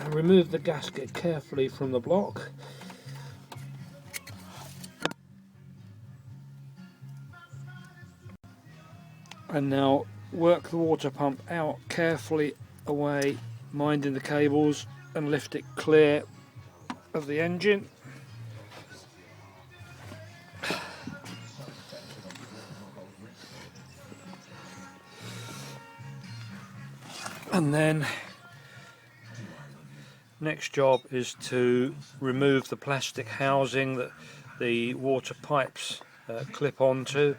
remove the gasket carefully from the block. And now work the water pump out carefully away, minding the cables, and lift it clear of the engine. And then next job is to remove the plastic housing that the water pipes clip onto.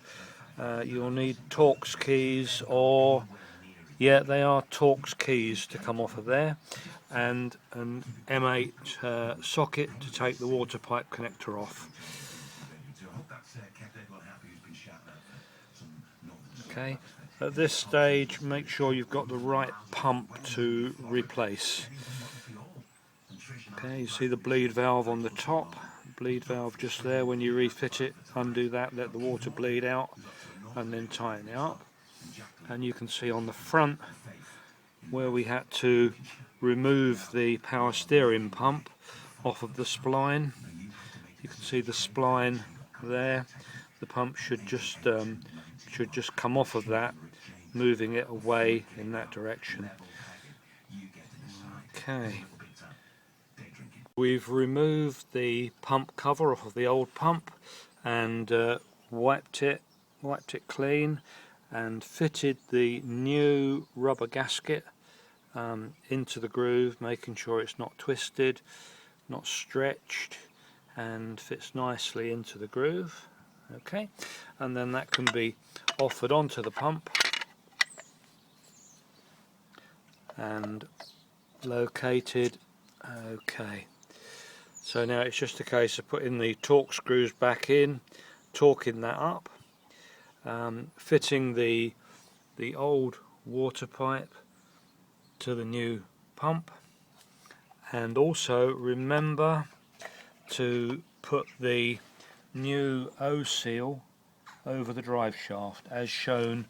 You'll need Torx keys, or they are Torx keys to come off of there, and an M8 socket to take the water pipe connector off. Okay, at this stage make sure you've got the right pump to replace. Okay, you see the bleed valve on the top, bleed valve just there. When you refit it, undo that, let the water bleed out, and then tighten it up. And you can see on the front where we had to remove the power steering pump off of the spline. You can see the spline there. The pump should just come off of that, moving it away in that direction. Okay, we've removed the pump cover off of the old pump and wiped it clean, and fitted the new rubber gasket into the groove, making sure it's not twisted, not stretched, and fits nicely into the groove. Okay, and then that can be offered onto the pump and located. Okay, so now it's just a case of putting the Torx screws back in, torquing that up, fitting the old water pipe to the new pump, and also remember to put the new O seal over the drive shaft as shown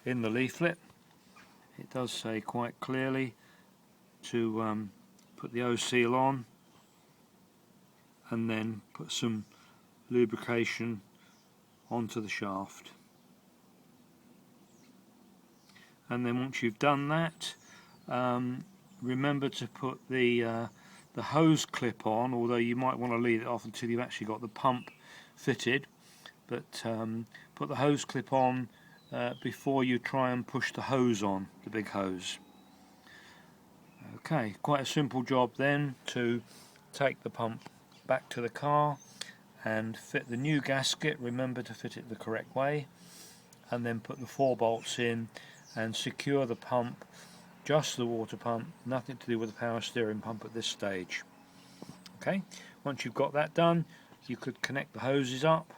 in the leaflet. It does say quite clearly to put the O seal on and then put some lubrication onto the shaft. And then once you've done that, remember to put the hose clip on, although you might want to leave it off until you've actually got the pump fitted, but put the hose clip on before you try and push the hose on, the big hose. Okay, quite a simple job then to take the pump back to the car and fit the new gasket. Remember to fit it the correct way, and then put the 4 bolts in and secure the pump, just the water pump, nothing to do with the power steering pump at this stage. Okay, once you've got that done, you could connect the hoses up,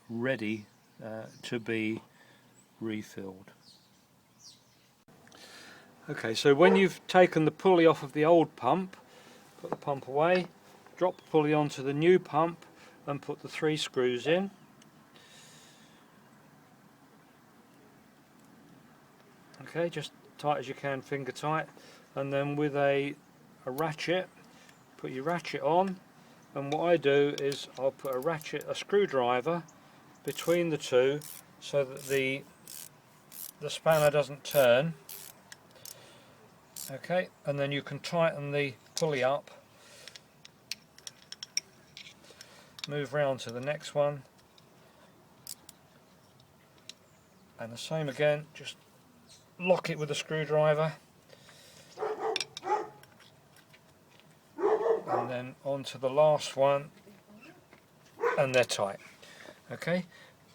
ready to be refilled. Okay, so when you've taken the pulley off of the old pump, put the pump away, drop the pulley onto the new pump and put the 3 screws in. Okay, just tight as you can, finger tight, and then with a ratchet, put your ratchet on, and what I do is I'll put a screwdriver between the two so that the spanner doesn't turn. Okay, and then you can tighten the pulley up, move round to the next one, and the same again, just lock it with a screwdriver, and then onto the last one, and they're tight. Okay,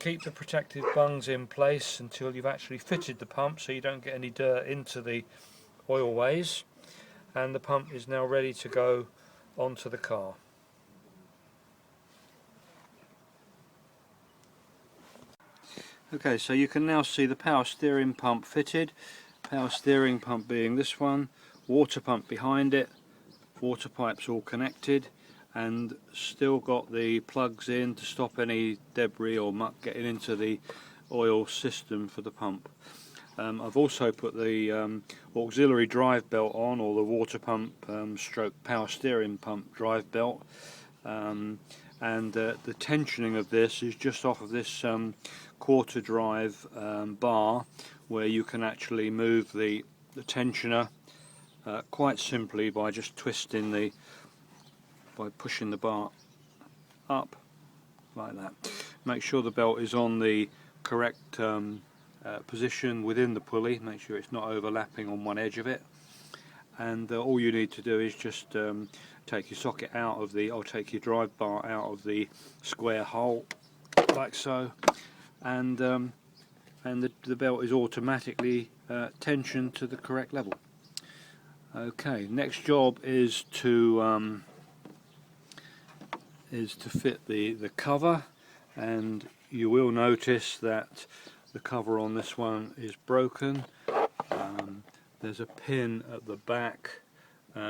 keep the protective bungs in place until you've actually fitted the pump so you don't get any dirt into the oil ways, and the pump is now ready to go onto the car. Okay, so you can now see the power steering pump fitted, power steering pump being this one, water pump behind it, water pipes all connected, and still got the plugs in to stop any debris or muck getting into the oil system for the pump. I've also put the auxiliary drive belt on, or the water pump stroke power steering pump drive belt, and the tensioning of this is just off of this quarter drive bar, where you can actually move the tensioner quite simply by just twisting by pushing the bar up like that. Make sure the belt is on the correct position within the pulley. Make sure it's not overlapping on one edge of it, and all you need to do is just take your socket out of the, or take your drive bar out of the square hole like so, and the belt is automatically tensioned to the correct level. Okay, next job is to fit the cover, and you will notice that the cover on this one is broken. There's a pin at the back.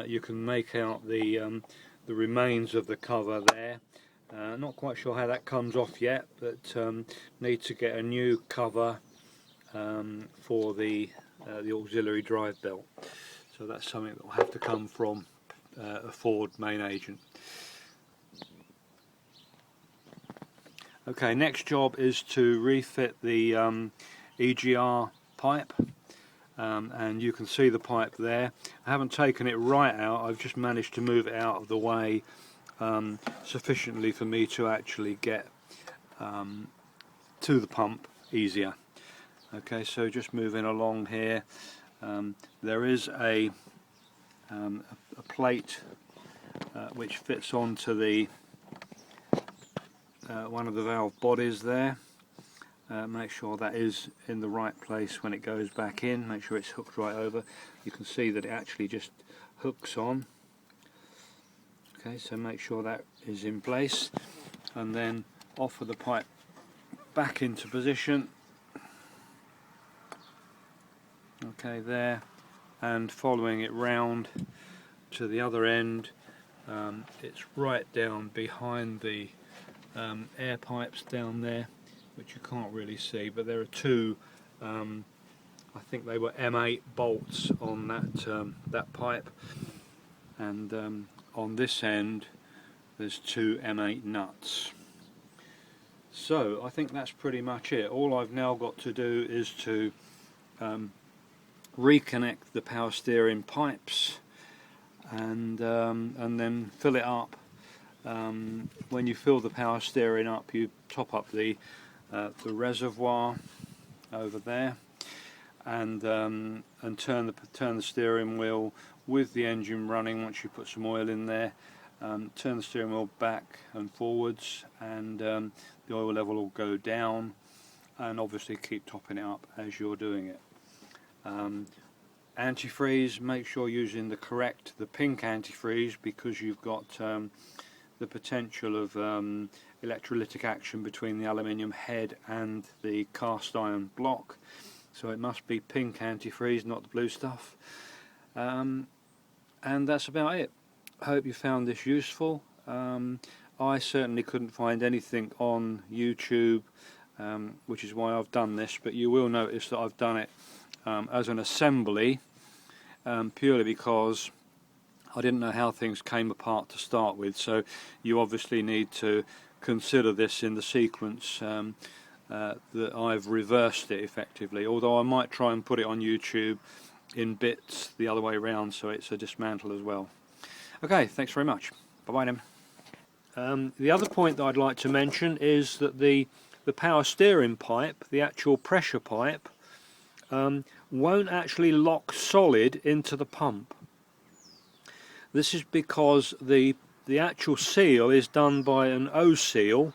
You can make out the remains of the cover there. Not quite sure how that comes off yet, but need to get a new cover for the auxiliary drive belt. So that's something that will have to come from a Ford main agent. Okay, next job is to refit the EGR pipe, and you can see the pipe there. I haven't taken it right out, I've just managed to move it out of the way sufficiently for me to actually get to the pump easier. Okay, so just moving along here, there is a plate which fits onto the one of the valve bodies there. Make sure that is in the right place when it goes back in. Make sure it's hooked right over. You can see that it actually just hooks on. Okay, so make sure that is in place, and then offer the pipe back into position. Okay, there, and following it round to the other end. It's right down behind the air pipes down there, which you can't really see, but there are two, I think they were M8 bolts on that pipe, and on this end there's two M8 nuts. So I think that's pretty much it. All I've now got to do is to reconnect the power steering pipes, and then fill it up. When you fill the power steering up, you top up the reservoir over there, and turn the steering wheel with the engine running. Once you put some oil in there, turn the steering wheel back and forwards, and the oil level will go down, and obviously keep topping it up as you're doing it. Antifreeze, make sure you're using the pink antifreeze, because you've got the potential of electrolytic action between the aluminium head and the cast iron block, so it must be pink antifreeze, not the blue stuff. And that's about it. I hope you found this useful. I certainly couldn't find anything on YouTube, which is why I've done this, but you will notice that I've done it as an assembly, purely because I didn't know how things came apart to start with. So you obviously need to consider this in the sequence that I've reversed it effectively, although I might try and put it on YouTube in bits the other way around, so it's a dismantle as well. Okay, thanks very much. Bye bye then. The other point that I'd like to mention is that the power steering pipe, the actual pressure pipe, won't actually lock solid into the pump. This is because the actual seal is done by an O seal,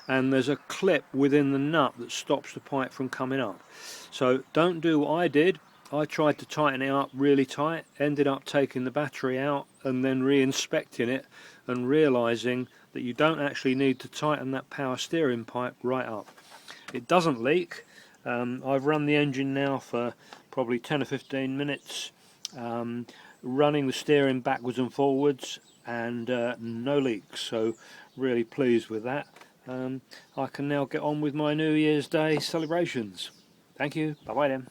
and there's a clip within the nut that stops the pipe from coming up. So don't do what I did. I tried to tighten it up really tight, ended up taking the battery out and then re-inspecting it and realizing that you don't actually need to tighten that power steering pipe right up. It doesn't leak. I've run the engine now for probably 10 or 15 minutes, running the steering backwards and forwards, and no leaks, so really pleased with that. I can now get on with my New Year's Day celebrations. Thank you, bye bye then.